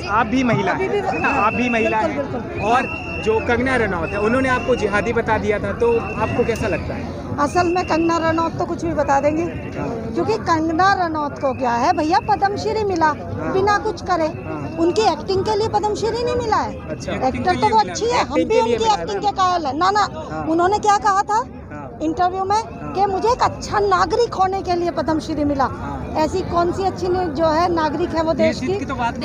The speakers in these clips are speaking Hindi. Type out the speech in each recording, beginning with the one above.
आप भी महिला हैं, आप भी महिला हैं। और जो कंगना रनौत है उन्होंने आपको जिहादी बता दिया था, तो आपको कैसा लगता है? असल में कंगना रनौत तो कुछ भी बता देंगी, क्योंकि कंगना रनौत को क्या है भैया, पद्मश्री मिला बिना कुछ करे। उनकी एक्टिंग के लिए पद्मश्री नहीं मिला है। एक्टर तो वो अच्छी है, हम भी उनकी एक्टिंग के कायल है। ना उन्होंने क्या कहा था इंटरव्यू में कि मुझे एक अच्छा नागरिक होने के लिए पद्मश्री मिला। ऐसी कौन सी अच्छी जो है नागरिक है वो देश की? तो बात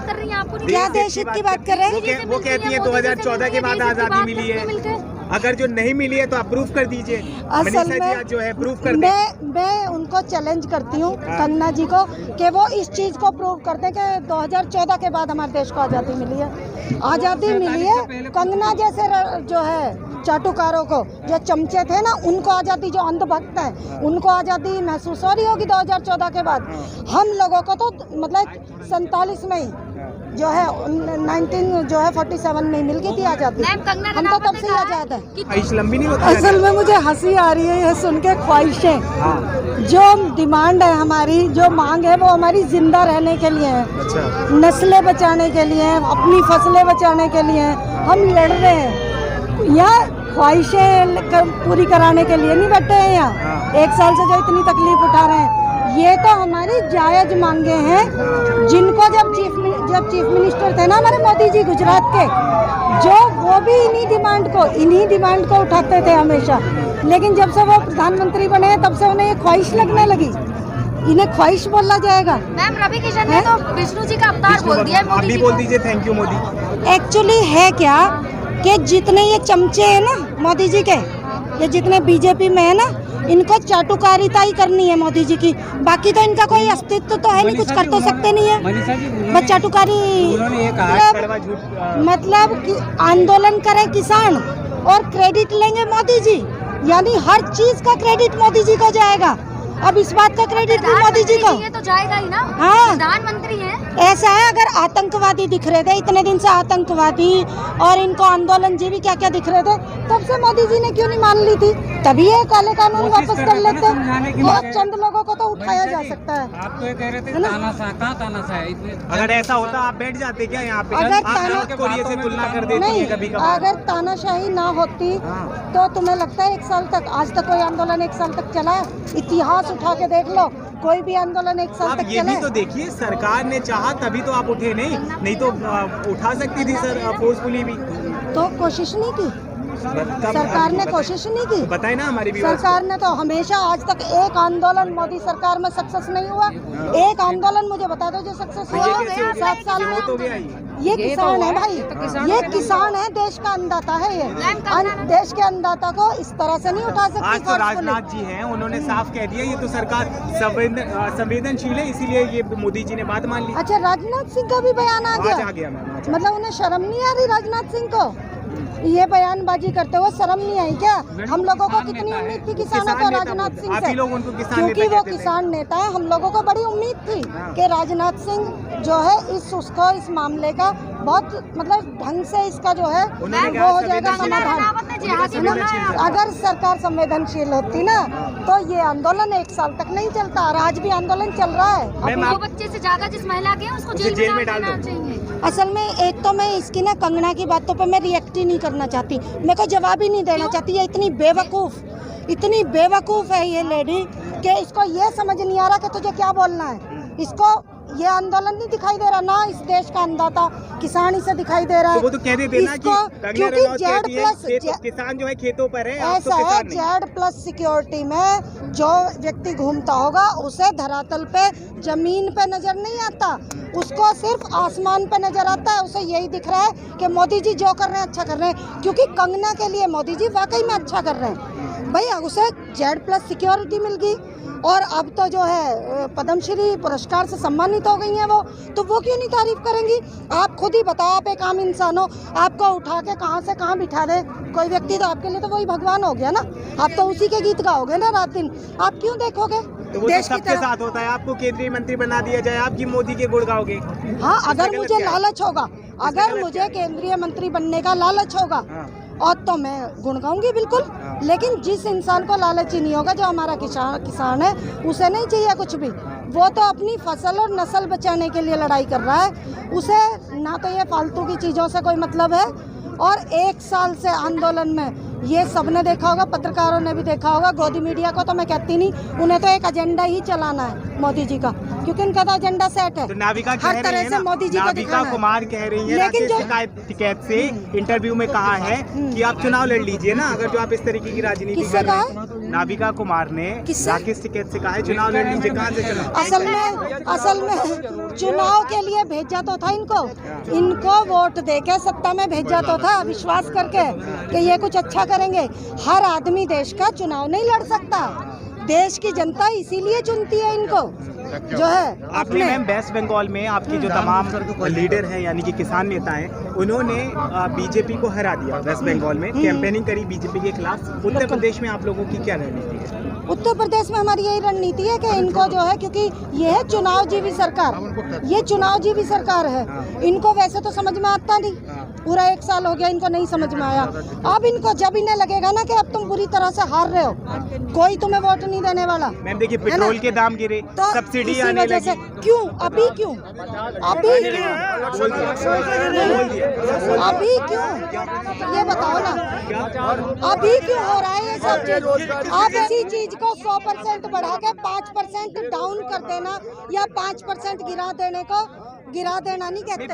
कर रही हैं आपको, क्या देश हित की बात कर रहे हैं? वो कहती है 2014 के बाद आजादी मिली है, अगर जो नहीं मिली है तो आप प्रूफ कर दीजिए। असल में जो है प्रूफ कर मैं उनको चैलेंज करती हूँ कंगना जी को कि वो इस चीज़ को प्रूव कर दें कि 2014 के बाद हमारे देश को आज़ादी मिली है। आज़ादी मिली है, कंगना जैसे जो है चाटुकारों को, जो चमचे थे ना, उनको आज़ादी, जो अंधभक्त हैं उनको आज़ादी महसूस हो रही होगी 2014 के बाद। हम लोगों को तो मतलब 47 में ही जो है 47 में मिल गई थी आज़ादी। हम तो तब से आज़ाद है। लंबी नहीं होती। असल में मुझे हंसी आ रही है ये सुन के। ख्वाहिशें, जो डिमांड है हमारी, जो मांग है, वो हमारी जिंदा रहने के लिए है, नस्लें बचाने के लिए है, अपनी फसलें बचाने के लिए है। हम लड़ रहे हैं, या ख्वाहिशें पूरी कराने के लिए नहीं बैठे हैं यहाँ। 1 साल से जो इतनी तकलीफ उठा रहे हैं, ये तो हमारी जायज मांगे हैं, जिनको जब चीफ मिनिस्टर थे ना हमारे मोदी जी गुजरात के, जो वो भी इन्हीं डिमांड को उठाते थे हमेशा। लेकिन जब से वो प्रधानमंत्री बने हैं तब से उन्हें ये ख्वाहिश लगने लगी। इन्हें ख्वाहिश बोला जाएगा। मैम रवि किशन ने तो विष्णु जी का अवतार बोल दिया है। मोदी जी बोल दीजिए थैंक यू मोदी। एक्चुअली है क्या कि जितने ये चमचे हैं ना मोदी जी के, ये जितने बीजेपी में है ना, इनको चाटुकारिता ही करनी है मोदी जी की। बाकी तो इनका कोई अस्तित्व तो है नहीं, कुछ कर तो सकते नहीं है। बस चाटुकारी मतलब कि आंदोलन करे किसान और क्रेडिट लेंगे मोदी जी, यानी हर चीज का क्रेडिट मोदी जी को जाएगा। अब इस बात का क्रेडिट भी मोदी जी को तो जाएगा ही ना। हाँ, प्रधानमंत्री हैं। ऐसा है, अगर आतंकवादी दिख रहे थे इतने दिन से, आतंकवादी और इनको आंदोलन जीवी क्या क्या दिख रहे थे, तब से मोदी जी ने क्यों नहीं मान ली थी? तभी ये काले कानून वापस कर लेते। बहुत चंद लोगों को तो उठाया जा सकता है। आप तो कह रहे थे तानाशाह। अगर ऐसा होता आप बैठ जाते क्या यहाँ पे? अगर तुलना कर देती है कभी कभार। अगर तानाशाही ना होती तो तुम्हें लगता है 1 साल तक, आज तक कोई आंदोलन 1 साल तक चला है? इतिहास उठा के देख लो, कोई भी आंदोलन 1 साल तक ये चला भी तो देखिए, सरकार ने चाहा तभी तो आप उठे, नहीं तो उठा सकती थी सर फोर्सफुली भी। तो कोशिश नहीं की सरकार ने, कोशिश नहीं की। बताए ना हमारी भी सरकार ने तो हमेशा, आज तक एक आंदोलन मोदी सरकार में सक्सेस नहीं हुआ। एक आंदोलन मुझे बता दो जो सक्सेस हुआ 7 साल में। ये किसान है भाई, ये किसान है, देश का अन्नदाता है। ये देश के अन्नदाता को इस तरह से नहीं उठा सकती। आज तो राजनाथ जी हैं, उन्होंने साफ कह दिया ये तो सरकार संवेदनशील है, इसीलिए ये मोदी जी ने बात मान ली। अच्छा, राजनाथ सिंह का भी बयान आ गया। मतलब उन्हें शर्म नहीं आ रही राजनाथ सिंह को? ये बयानबाजी करते हुए शर्म नहीं आई क्या? हम लोगों को कितनी उम्मीद थी किसानों को राजनाथ सिंह से, क्योंकि वो किसान नेता है। हम लोगों को बड़ी उम्मीद थी कि राजनाथ सिंह जो है इस मामले का बहुत मतलब ढंग से इसका जो है वो हो जाएगा समाधान। अगर सरकार संवेदनशील होती ना तो ये आंदोलन 1 साल तक नहीं चलता, और आज भी आंदोलन चल रहा है। 2 बच्चे से ज्यादा जिस महिला के उसको जेल में डाल देना चाहिए। असल में एक तो मैं इसकी ना कंगना की बातों पे मैं रिएक्ट ही नहीं करना चाहती, मेरे को जवाब ही नहीं देना चाहती। ये इतनी बेवकूफ़ है ये लेडी कि इसको ये समझ नहीं आ रहा कि तुझे क्या बोलना है। इसको ये आंदोलन नहीं दिखाई दे रहा ना, इस देश का अन्नदाता किसान इसे दिखाई दे रहा है। तो वो तो कह देते ना कि क्योंकि Z+ किसान जो है खेतों पर है। ऐसा है, Z+ सिक्योरिटी में जो व्यक्ति घूमता होगा उसे धरातल पे, जमीन पे नजर नहीं आता, उसको सिर्फ आसमान पे नजर आता है। उसे यही दिख रहा है कि मोदी जी जो कर रहे हैं अच्छा कर रहे हैं, क्योंकि कंगना के लिए मोदी जी वाकई में अच्छा कर रहे हैं। भैया उसे Z+ सिक्योरिटी मिल गई, और अब तो जो है पद्मश्री पुरस्कार से सम्मानित हो गई हैं वो, तो वो क्यों नहीं तारीफ करेंगी? आप खुद ही बताओ, आप एक आम इंसान हो, आपको उठा के कहाँ से कहाँ बिठा दे कोई व्यक्ति, तो आपके लिए तो वही भगवान हो गया ना। आप तो उसी के गीत गाओगे ना रात दिन, आप क्यों देखोगे? तो वो देश सबके साथ होता है, आपको केंद्रीय मंत्री बना दिया जाए, आपकी मोदी के गुण गाओगे? हाँ, अगर मुझे लालच होगा, अगर मुझे केंद्रीय मंत्री बनने का लालच होगा और तो मैं गुण गाऊंगी बिल्कुल। लेकिन जिस इंसान को लालच ही नहीं होगा, जो हमारा किसान है, उसे नहीं चाहिए कुछ भी। वो तो अपनी फसल और नस्ल बचाने के लिए लड़ाई कर रहा है। उसे ना तो ये फालतू की चीज़ों से कोई मतलब है, और 1 साल से आंदोलन में ये सबने देखा होगा, पत्रकारों ने भी देखा होगा। गोदी मीडिया को तो मैं कहती नहीं, उन्हें तो एक एजेंडा ही चलाना है मोदी जी का, क्योंकि उनका तो एजेंडा सेट है। तो नाविका कह हर रही तरह है से ना, मोदी जी को नाविका दिखाना है। कुमार कह रही है लेकिन राकेश टिकैत से इंटरव्यू में कहा है कि आप चुनाव लड़ लीजिए ना, अगर जो आप इस तरीके की राजनीति किससे कर रहे कहा हैं। नाविका कुमार ने किससे? राकेश टिकैत से कहा है चुनाव लड़ लीजिए। कहाँ से चुनाव? असल में चुनाव के लिए भेजा तो था इनको वोट देके सत्ता में भेजा तो था, विश्वास करके कि ये कुछ अच्छा करेंगे। हर आदमी देश का चुनाव नहीं लड़ सकता, देश की जनता इसीलिए चुनती है इनको, जो है आपने मैम वेस्ट बंगाल में आपके जो तमाम लीडर हैं यानी कि किसान नेता हैं, उन्होंने बीजेपी को हरा दिया वेस्ट बंगाल में, कैंपेनिंग करी बीजेपी के खिलाफ। उत्तर प्रदेश में आप लोगों की क्या रणनीति है? उत्तर प्रदेश में हमारी यही रणनीति है कि इनको जो है, क्योंकि ये है चुनाव जीवी सरकार, ये चुनाव जीवी सरकार है। इनको वैसे तो समझ में आता नहीं, पूरा 1 साल हो गया इनको नहीं समझ में आया। अब इनको जब इन्हें लगेगा ना कि अब तुम बुरी तरह से हार रहे हो, कोई तुम्हें वोट नहीं देने वाला। मैम देखिए पेट्रोल के दाम गिरे, तो सब्सिडी इसी आने वजह से लगी। क्यों अभी क्यों ये बताओ ना, अभी क्यों हो रहा है ये सब चीज? आप इसी चीज को 100% बढ़ा के 5% डाउन कर देना या 5% गिरा देने को गिरा देना नहीं कहते।